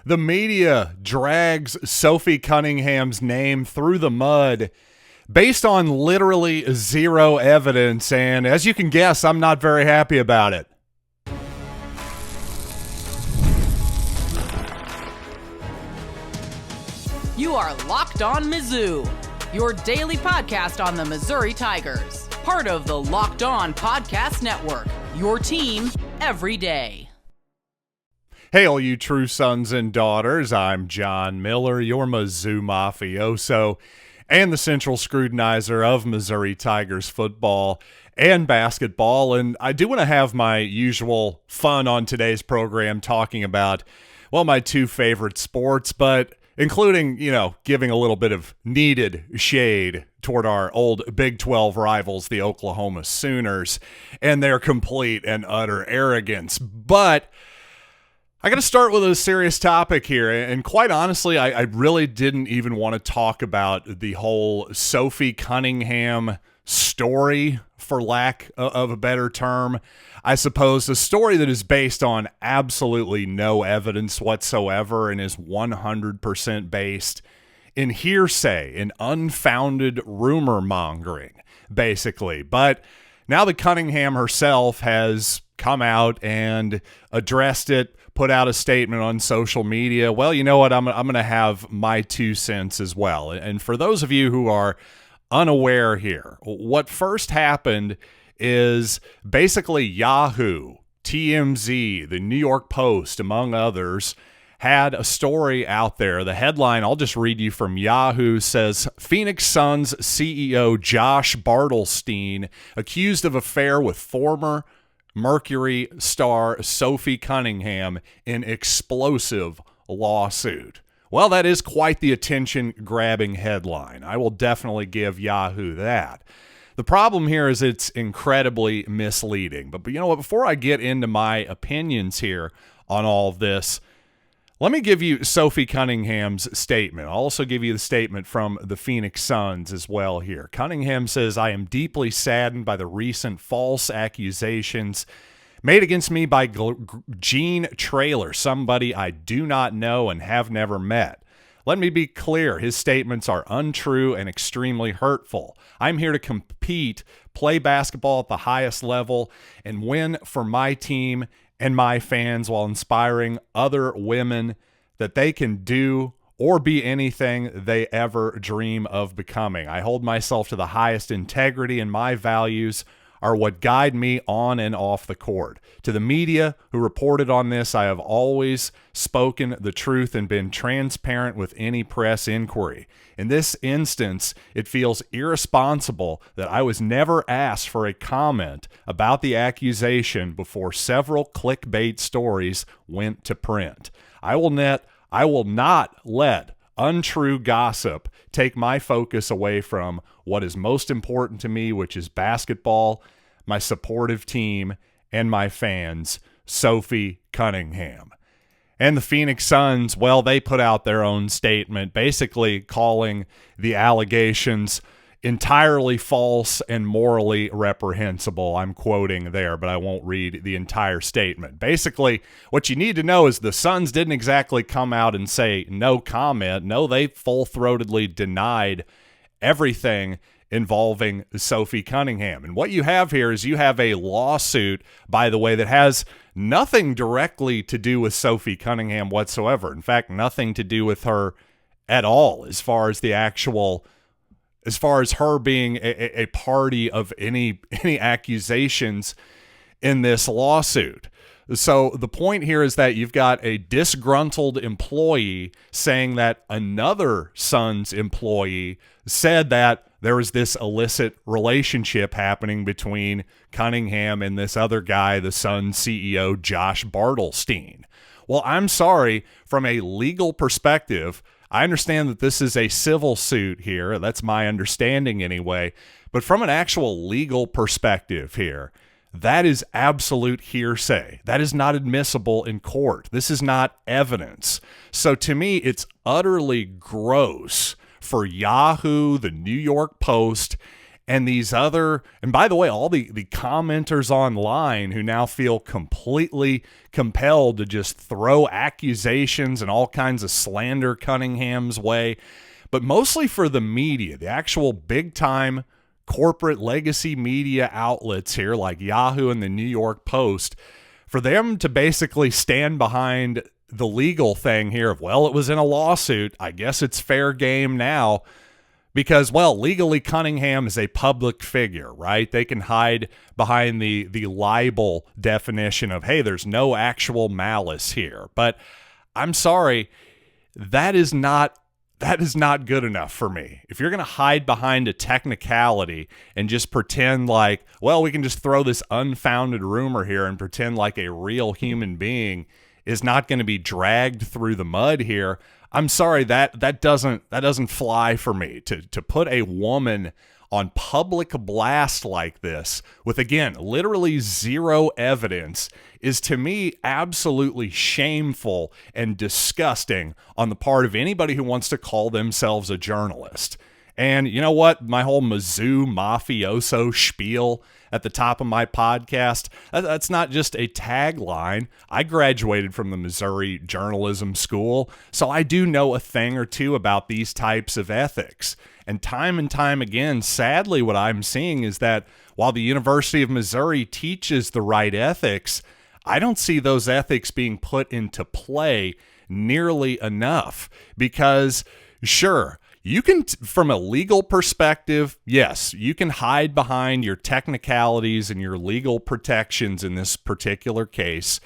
The media drags Sophie Cunningham's name through the mud based on literally zero evidence, and as you can guess, I'm not very happy about it. You are Locked On Mizzou, your daily podcast on the Missouri Tigers. Part of the Locked On Podcast Network, your team every day. Hey, all you true sons and daughters, I'm John Miller, your Mizzou mafioso, and the central scrutinizer of Missouri Tigers football and basketball. And I do want to have my usual fun on today's program talking about, well, my two favorite sports, but including, giving a little bit of needed shade toward our old Big 12 rivals, the Oklahoma Sooners, and their complete and utter arrogance. But I got to start with a serious topic here, and quite honestly, I really didn't even want to talk about the whole Sophie Cunningham story, for lack of a better term. I suppose a story that is based on absolutely no evidence whatsoever and is 100% based in hearsay, in unfounded rumor mongering, basically. But now that Cunningham herself has come out and addressed it, put out a statement on social media, well, you know what? I'm going to have my 2 cents as well. And for those of you who are unaware here, what first happened is basically Yahoo, TMZ, the New York Post, among others, had a story out there. The headline, I'll just read you from Yahoo, says, Phoenix Suns CEO Josh Bartelstein accused of affair with former Mercury star Sophie Cunningham in explosive lawsuit. Well, that is quite the attention-grabbing headline. I will definitely give Yahoo that. The problem here is it's incredibly misleading. But you know what? Before I get into my opinions here on all of this, let me give you Sophie Cunningham's statement. I'll also give you the statement from the Phoenix Suns as well here. Cunningham says, I am deeply saddened by the recent false accusations made against me by Gene Traylor, somebody I do not know and have never met. Let me be clear, his statements are untrue and extremely hurtful. I'm here to compete, play basketball at the highest level, and win for my team and my fans while inspiring other women that they can do or be anything they ever dream of becoming. I hold myself to the highest integrity, and my values are what guide me on and off the court. To the media who reported on this, I have always spoken the truth and been transparent with any press inquiry. In this instance, it feels irresponsible that I was never asked for a comment about the accusation before several clickbait stories went to print. I will not let untrue gossip take my focus away from what is most important to me, which is basketball, my supportive team, and my fans, Sophie Cunningham. And the Phoenix Suns, well, they put out their own statement, basically calling the allegations entirely false and morally reprehensible. I'm quoting there, but I won't read the entire statement. Basically, what you need to know is the Suns didn't exactly come out and say no comment. No, they full-throatedly denied everything involving Sophie Cunningham. And what you have here is you have a lawsuit, by the way, that has nothing directly to do with Sophie Cunningham whatsoever. In fact, nothing to do with her at all as far as her being a party of any accusations in this lawsuit. So the point here is that you've got a disgruntled employee saying that another Suns employee said that there was this illicit relationship happening between Cunningham and this other guy, the Suns CEO, Josh Bartelstein. Well, I'm sorry, from a legal perspective, I understand that this is a civil suit here. That's my understanding anyway. But from an actual legal perspective here, that is absolute hearsay. That is not admissible in court. This is not evidence. So to me, it's utterly gross for Yahoo, the New York Post, and these other, and by the way, all the commenters online who now feel completely compelled to just throw accusations and all kinds of slander Cunningham's way, but mostly for the media, the actual big-time corporate legacy media outlets here like Yahoo and the New York Post, for them to basically stand behind the legal thing here of, well, it was in a lawsuit, I guess it's fair game now. Because, well, legally Cunningham is a public figure, right? They can hide behind the libel definition of, hey, there's no actual malice here. But I'm sorry, that is not good enough for me. If you're going to hide behind a technicality and just pretend like, well, we can just throw this unfounded rumor here and pretend like a real human being is not going to be dragged through the mud here, I'm sorry, that doesn't fly for me. To put a woman on public blast like this with, again, literally zero evidence is, to me, absolutely shameful and disgusting on the part of anybody who wants to call themselves a journalist. And you know what? My whole Mizzou mafioso spiel at the top of my podcast, that's not just a tagline. I graduated from the Missouri Journalism School, so I do know a thing or two about these types of ethics. And time again, sadly, what I'm seeing is that while the University of Missouri teaches the right ethics, I don't see those ethics being put into play nearly enough. Because, sure, you can, from a legal perspective, yes, you can hide behind your technicalities and your legal protections in this particular case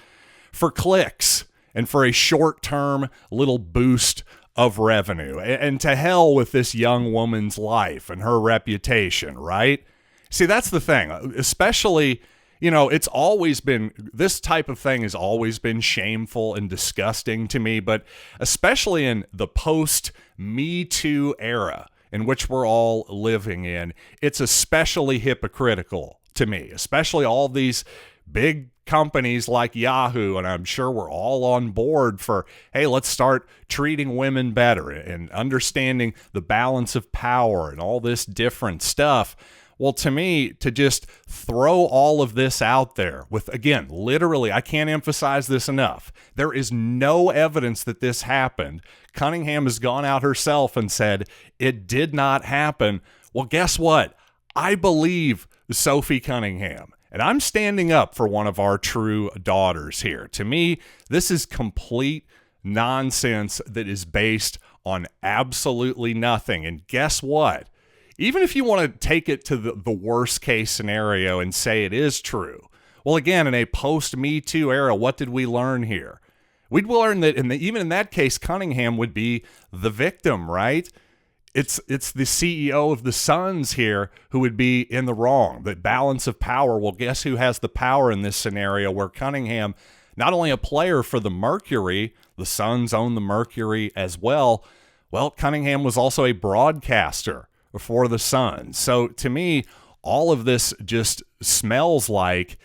for clicks and for a short-term little boost of revenue. And to hell with this young woman's life and her reputation, right? See, that's the thing. Especially, it's always been, this type of thing has always been shameful and disgusting to me, but especially in the post-Me Too era in which we're all living in, it's especially hypocritical to me, especially all these big companies like Yahoo, and I'm sure we're all on board for, hey, let's start treating women better and understanding the balance of power and all this different stuff. Well, to me, to just throw all of this out there with, again, literally, I can't emphasize this enough. There is no evidence that this happened. Cunningham has gone out herself and said it did not happen. Well, guess what? I believe Sophie Cunningham. And I'm standing up for one of our true daughters here. To me, this is complete nonsense that is based on absolutely nothing. And guess what? Even if you want to take it to the worst case scenario and say it is true, well, again, in a post-Me Too era, what did we learn here? We'd learn that even in that case, Cunningham would be the victim, right? It's the CEO of the Suns here who would be in the wrong. The balance of power. Well, guess who has the power in this scenario where Cunningham, not only a player for the Mercury, the Suns own the Mercury as well. Well, Cunningham was also a broadcaster for the Suns. So to me, all of this just smells like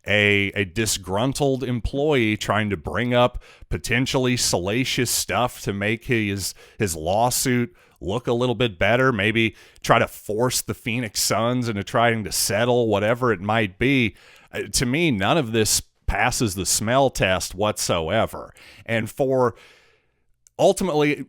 a disgruntled employee trying to bring up potentially salacious stuff to make his lawsuit look a little bit better, maybe try to force the Phoenix Suns into trying to settle whatever it might be. To me, none of this passes the smell test whatsoever. And for ultimately,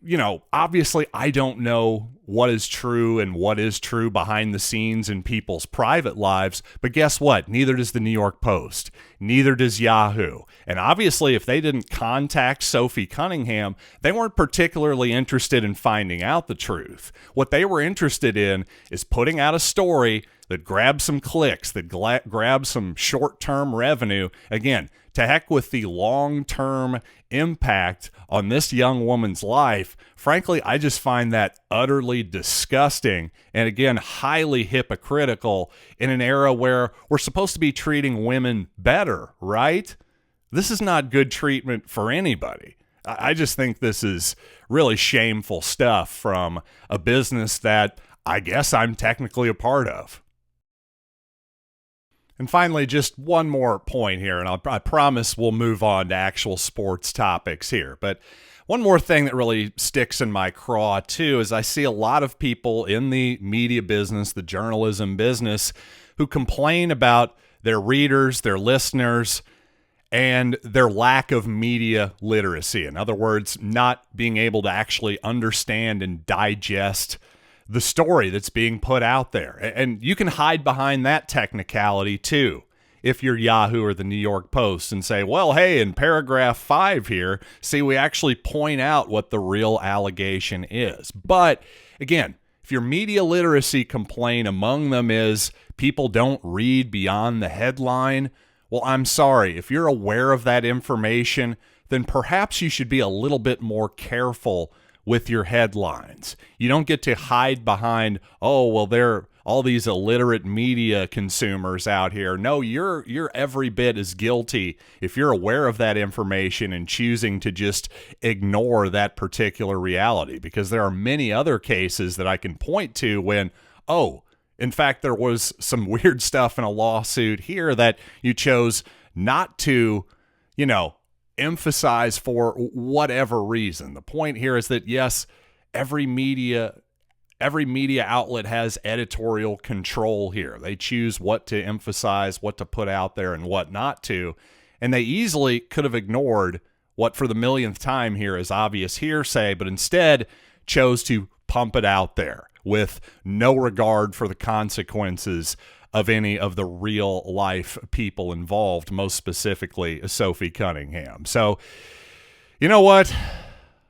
obviously I don't know what is true and what is true behind the scenes in people's private lives, but guess what? Neither does the New York Post. Neither does Yahoo. And obviously, if they didn't contact Sophie Cunningham, they weren't particularly interested in finding out the truth. What they were interested in is putting out a story that grabs some clicks, that grabs some short-term revenue. Again, to heck with the long-term impact on this young woman's life. Frankly, I just find that utterly disgusting and, again, highly hypocritical in an era where we're supposed to be treating women better, right? This is not good treatment for anybody. I just think this is really shameful stuff from a business that I guess I'm technically a part of. And finally, just one more point here, and I promise we'll move on to actual sports topics here. But One more thing that really sticks in my craw, too, is I see a lot of people in the media business, the journalism business, who complain about their readers, their listeners, and their lack of media literacy. In other words, not being able to actually understand and digest the story that's being put out there. And you can hide behind that technicality, too, if you're Yahoo or the New York Post, and say, well, hey, in paragraph 5 here, see, we actually point out what the real allegation is. But again, if your media literacy complaint among them is people don't read beyond the headline, well, I'm sorry. If you're aware of that information, then perhaps you should be a little bit more careful with your headlines. You don't get to hide behind, oh, well, they're all these illiterate media consumers out here. No, you're every bit as guilty if you're aware of that information and choosing to just ignore that particular reality, because there are many other cases that I can point to when, oh, in fact, there was some weird stuff in a lawsuit here that you chose not to, emphasize for whatever reason. The point here is that, yes, every media outlet has editorial control here. They choose what to emphasize, what to put out there, and what not to. And they easily could have ignored what for the millionth time here is obvious hearsay, but instead chose to pump it out there with no regard for the consequences of any of the real life people involved, most specifically Sophie Cunningham. So, you know what?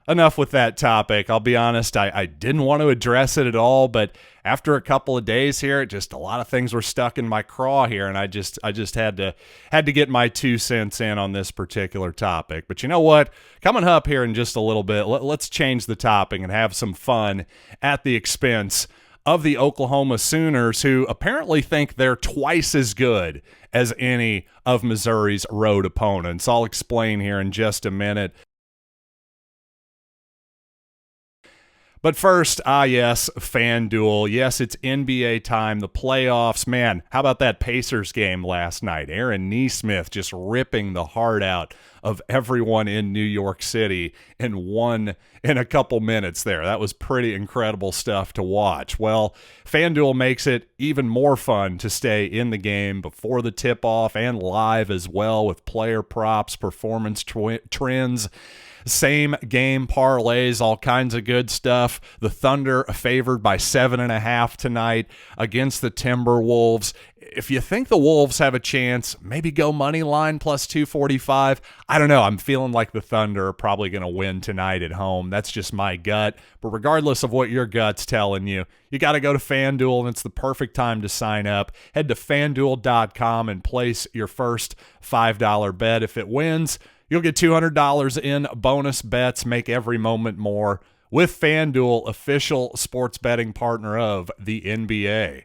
Enough with that topic. I'll be honest, I didn't want to address it at all, but after a couple of days here, just a lot of things were stuck in my craw here, and I just had to get my 2 cents in on this particular topic. But you know what? Coming up here in just a little bit, let's change the topic and have some fun at the expense of the Oklahoma Sooners, who apparently think they're twice as good as any of Missouri's road opponents. I'll explain here in just a minute. But first, yes, FanDuel. Yes, it's NBA time, the playoffs. Man, how about that Pacers game last night? Aaron Nesmith just ripping the heart out of everyone in New York City in a couple minutes there. That was pretty incredible stuff to watch. Well, FanDuel makes it even more fun to stay in the game before the tip-off and live as well, with player props, performance trends, same game parlays, all kinds of good stuff. The Thunder favored by 7.5 tonight against the Timberwolves. If you think the Wolves have a chance, maybe go money line plus 245. I don't know. I'm feeling like the Thunder are probably going to win tonight at home. That's just my gut. But regardless of what your gut's telling you, you got to go to FanDuel, and it's the perfect time to sign up. Head to FanDuel.com and place your first $5 bet. If it wins, you'll get $200 in bonus bets. Make every moment more with FanDuel, official sports betting partner of the NBA.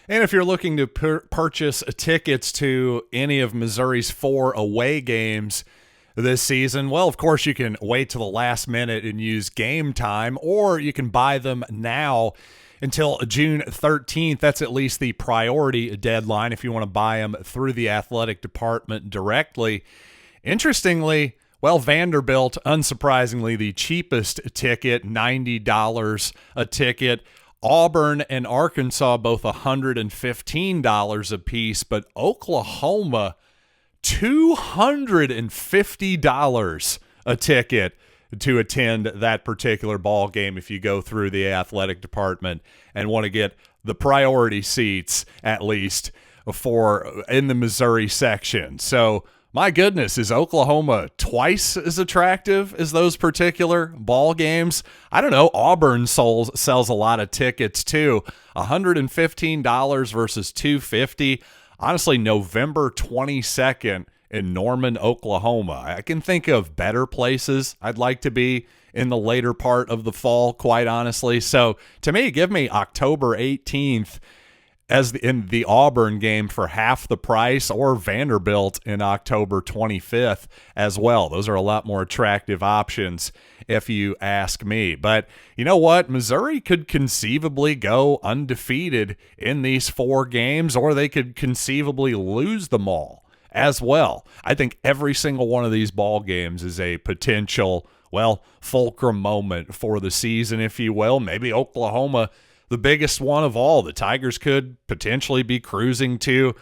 And if you're looking to purchase tickets to any of Missouri's 4 away games this season, well, of course, you can wait till the last minute and use Game Time, or you can buy them now until June 13th. That's at least the priority deadline if you want to buy them through the athletic department directly. Interestingly, well, Vanderbilt, unsurprisingly, the cheapest ticket, $90 a ticket. Auburn and Arkansas, both $115 a piece, but Oklahoma, $250 a ticket to attend that particular ball game if you go through the athletic department and want to get the priority seats, at least for in the Missouri section. So my goodness, is Oklahoma twice as attractive as those particular ball games? I don't know. Auburn sells a lot of tickets too. $115 versus $250. Honestly, November 22nd in Norman, Oklahoma. I can think of better places I'd like to be in the later part of the fall, quite honestly. So to me, give me October 18th as in the Auburn game for half the price, or Vanderbilt in October 25th as well. Those are a lot more attractive options if you ask me. But you know what? Missouri could conceivably go undefeated in these 4 games, or they could conceivably lose them all as well. I think every single one of these ball games is a potential, fulcrum moment for the season, if you will. Maybe Oklahoma, the biggest one of all. The Tigers could potentially be cruising to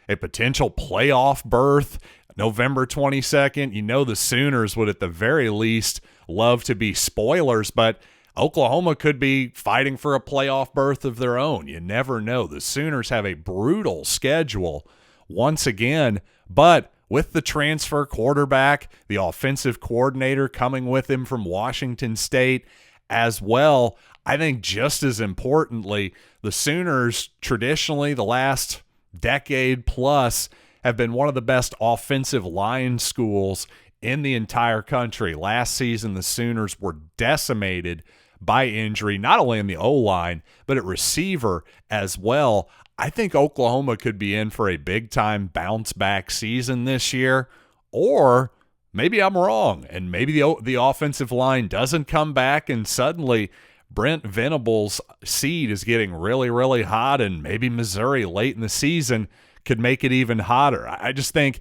a potential playoff berth November 22nd. You know the Sooners would at the very least love to be spoilers, but Oklahoma could be fighting for a playoff berth of their own. You never know. The Sooners have a brutal schedule once again, but with the transfer quarterback, the offensive coordinator coming with him from Washington State as well, I think just as importantly, the Sooners traditionally the last decade plus have been one of the best offensive line schools in the entire country. Last season, the Sooners were decimated by injury, not only in the O-line, but at receiver as well. I think Oklahoma could be in for a big-time bounce-back season this year, or maybe I'm wrong, and maybe the offensive line doesn't come back, and suddenly Brent Venables' seed is getting really, really hot, and maybe Missouri late in the season could make it even hotter. I just think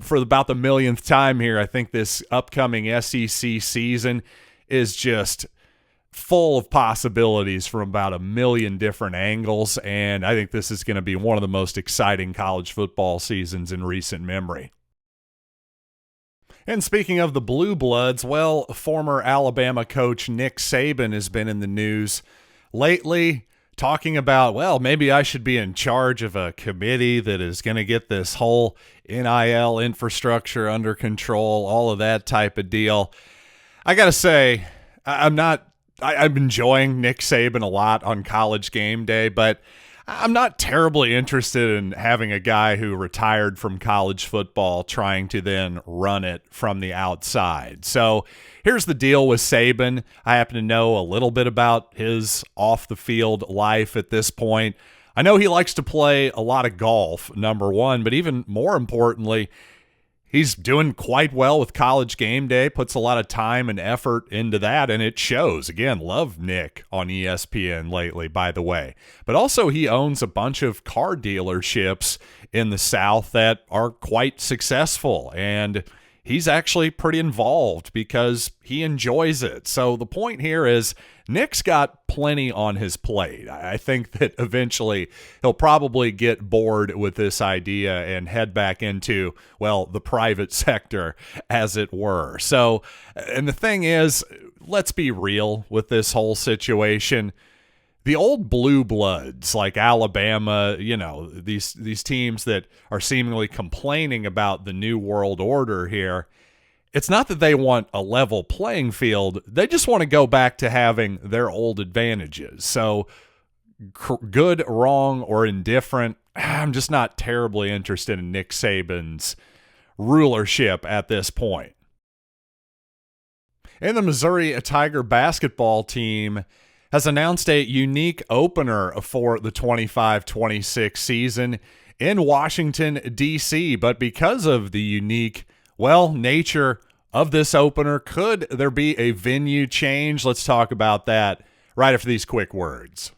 for about the millionth time here, I think this upcoming SEC season is just full of possibilities from about a million different angles, and I think this is going to be one of the most exciting college football seasons in recent memory. And speaking of the Blue Bloods, former Alabama coach Nick Sabin has been in the news lately, talking about, maybe I should be in charge of a committee that is going to get this whole NIL infrastructure under control, all of that type of deal. I got to say, I'm enjoying Nick Saban a lot on College Game Day, but I'm not terribly interested in having a guy who retired from college football trying to then run it from the outside. So here's the deal with Saban. I happen to know a little bit about his off-the-field life at this point. I know he likes to play a lot of golf, number one, but even more importantly, he's doing quite well with College Game Day, puts a lot of time and effort into that, and it shows. Again, love Nick on ESPN lately, by the way. But also he owns a bunch of car dealerships in the South that are quite successful, and he's actually pretty involved because he enjoys it. So the point here is Nick's got plenty on his plate. I think that eventually he'll probably get bored with this idea and head back into, the private sector, as it were. So, and the thing is, let's be real with this whole situation. The old blue bloods like Alabama, these teams that are seemingly complaining about the new world order here, it's not that they want a level playing field. They just want to go back to having their old advantages. So good, wrong, or indifferent, I'm just not terribly interested in Nick Saban's rulership at this point. And the Missouri Tiger basketball team has announced a unique opener for the 25-26 season in Washington, D.C. But because of the unique nature of this opener, could there be a venue change? Let's talk about that right after these quick words.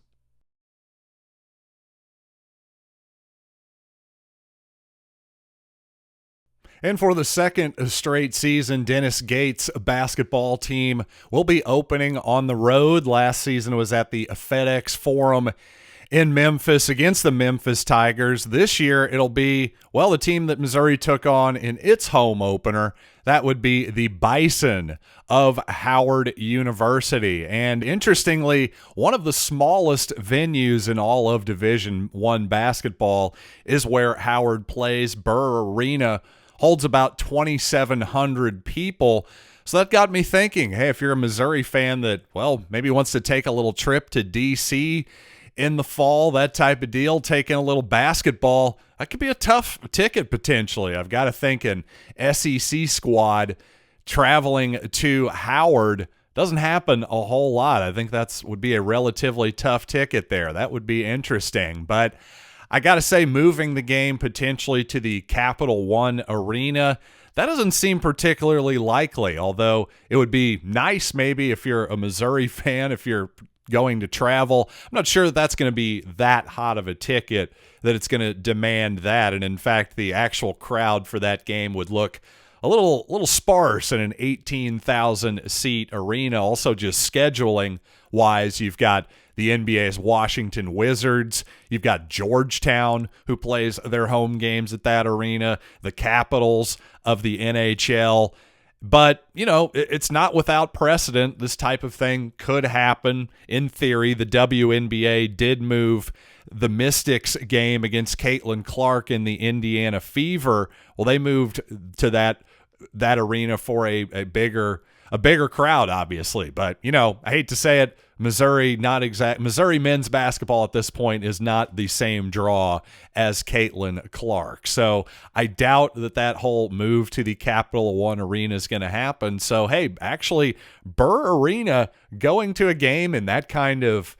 And for the second straight season, Dennis Gates' basketball team will be opening on the road. Last season was at the FedEx Forum in Memphis against the Memphis Tigers. This year, it'll be, the team that Missouri took on in its home opener. That would be the Bison of Howard University. And interestingly, one of the smallest venues in all of Division I basketball is where Howard plays. Burr Arena holds about 2,700 people. So that got me thinking, hey, if you're a Missouri fan that, maybe wants to take a little trip to D.C., in the fall, that type of deal, taking a little basketball, that could be a tough ticket potentially. I've got to think an SEC squad traveling to Howard doesn't happen a whole lot. I think would be a relatively tough ticket there. That would be interesting. But I got to say, moving the game potentially to the Capital One Arena, that doesn't seem particularly likely, although it would be nice maybe if you're a Missouri fan, if you're going to travel. I'm not sure that that's going to be that hot of a ticket that it's going to demand that. And in fact, the actual crowd for that game would look a little sparse in an 18,000 seat arena. Also, just scheduling wise, you've got the NBA's Washington Wizards. You've got Georgetown, who plays their home games at that arena, the Capitals of the NHL. But, it's not without precedent. This type of thing could happen. In theory, the WNBA did move the Mystics game against Caitlin Clark in the Indiana Fever. Well, they moved to that arena for a bigger crowd, obviously. But, I hate to say it, Missouri men's basketball at this point is not the same draw as Caitlin Clark. So I doubt that whole move to the Capital One Arena is going to happen. So, hey, actually, Burr Arena going to a game in that kind of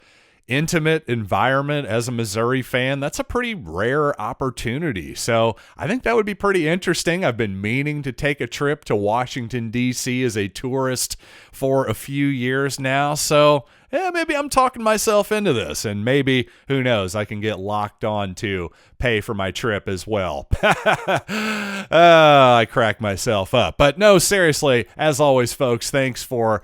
intimate environment as a Missouri fan, that's a pretty rare opportunity. So I think that would be pretty interesting. I've been meaning to take a trip to Washington, D.C. as a tourist for a few years now. So maybe I'm talking myself into this, and maybe, who knows, I can get Locked On to pay for my trip as well. I crack myself up. But no, seriously, as always, folks, thanks for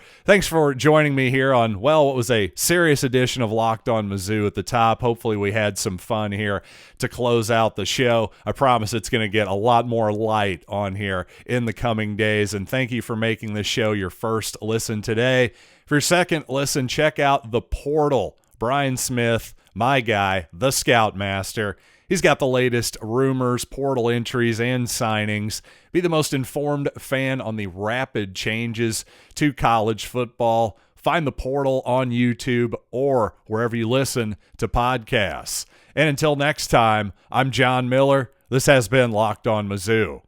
joining me here on, what was a serious edition of Locked On Mizzou at the top. Hopefully we had some fun here to close out the show. I promise it's going to get a lot more light on here in the coming days, and thank you for making this show your first listen today. For your second listen, check out The Portal. Brian Smith, my guy, the Scoutmaster. He's got the latest rumors, portal entries, and signings. Be the most informed fan on the rapid changes to college football. Find The Portal on YouTube or wherever you listen to podcasts. And until next time, I'm John Miller. This has been Locked On Mizzou.